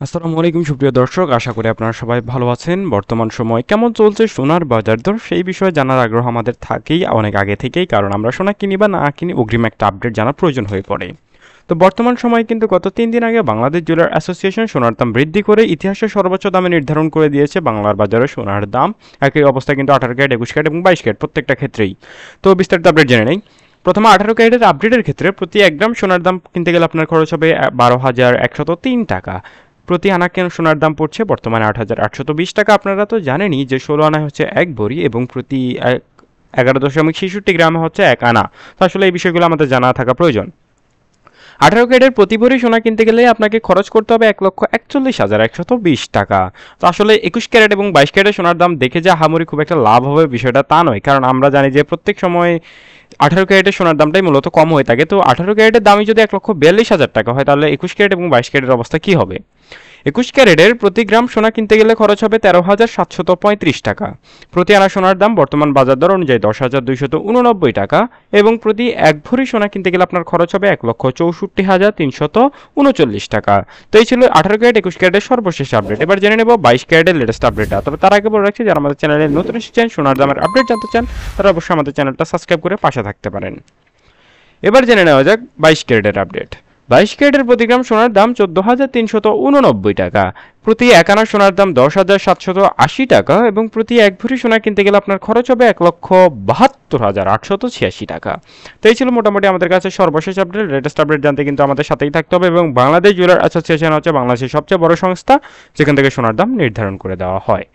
আসসালামু আলাইকুম সুপ্রিয় দর্শক, আশা করি আপনারা সবাই ভালো আছেন। বর্তমান সময় কেমন চলছে সোনার বাজার দর সেই বিষয়ে জানার আগ্রহ আমাদের থাকেই অনেক আগে থেকেই, কারণ আমরা সোনা কিনি বা না কিনি অগ্রিম একটা আপডেট জানার প্রয়োজন হয়ে পড়ে। তো বর্তমান সময়ে কিন্তু গত 3 দিন আগে বাংলাদেশ জুয়েলার অ্যাসোসিয়েশন সোনার দাম বৃদ্ধি করে ইতিহাসের সর্বোচ্চ দামে নির্ধারণ করে দিয়েছে বাংলার বাজারে সোনার দাম। একই অবস্থা কিন্তু 18 ক্যারেট, 21 ক্যারেট এবং 22 ক্যারেট প্রত্যেকটা ক্ষেত্রেই। তো বিস্তারিত আপডেট জেনে নেই। প্রথমে 18 ক্যারেটের আপডেটের ক্ষেত্রে প্রতি 1 গ্রাম সোনার দাম কিনতে গেলে আপনার খরচ হবে 12,103 টাকা। প্রতি আনা সোনার দাম পড়ছে বর্তমানে 8,820 টাকা। আপনারা তো জানেনই যে 16 আনায় হচ্ছে 1 ভরি এবং প্রতি 11.66 গ্রামে হচ্ছে 1 আনা। তো আসলে এই বিষয়গুলো আমাদের জানা থাকা প্রয়োজন। 18 ক্যারেটের প্রতি ভরি সোনা কিনতে গেলে আপনাকে খরচ করতে হবে 1,41,120 টাকা। তো আসলে 21 ক্যারেট এবং 22 ক্যারেটের সোনার দাম দেখে যে আহামরি খুব একটা লাভ হবে বিষয়টা তা নয়, কারণ আমরা জানি যে প্রত্যেক সময় 18 ক্যারেটের সোনার দামটাই মূলত কম হয়ে থাকে। তো 18 ক্যারেটের দামই যদি 1,42,000 টাকা হয়, তাহলে 21 ক্যারেট এবং 22 ক্যারেটের অবস্থা কি হবে? 21 ক্যারেটের প্রতি গ্রাম সোনা কিনতে গেলে খরচ হবে 13,735 টাকা। প্রতি আনা সোনার দাম বর্তমান বাজার দর অনুযায়ী 10,289 টাকা এবং প্রতি 1 ভরি সোনা কিনতে গেলে আপনার খরচ হবে 1,64,339 টাকা। তো এই ছিল 18 ক্যারেট 21 ক্যারেটের সর্বশেষ আপডেট। এবার জেনে নেব 22 ক্যারেটের লেটেস্ট আপডেটটা। তবে তার আগে বলে রাখছি, যারা আমাদের চ্যানেলে নতুন এসেছেন, সোনার দামের আপডেট জানতে চান, তারা অবশ্যই আমাদের চ্যানেলটা সাবস্ক্রাইব করে পাশে থাকতে পারেন। এবার জেনে নেওয়া যাক 22 ক্যারেটের আপডেট। 22 ক্যারেটের প্রতি গ্রাম সোনার দাম 14,389 টাকা। প্রতি 1 আনা সোনার দাম 10,780 টাকা এবং প্রতি 1 ভরি সোনা কিনতে গেলে আপনার খরচ হবে 1,72,886 টাকা। তো এই ছিল মোটামুটি আমাদের কাছে সর্বশেষ আপডেট। লেটেস্ট আপডেট জানতে কিন্তু আমাদের সাথেই থাকতে হবে, এবং বাংলাদেশ জুয়েলার অ্যাসোসিয়েশন হচ্ছে বাংলাদেশের সবচেয়ে বড় সংস্থা, যেখান থেকে সোনার দাম নির্ধারণ করে দেওয়া হয়।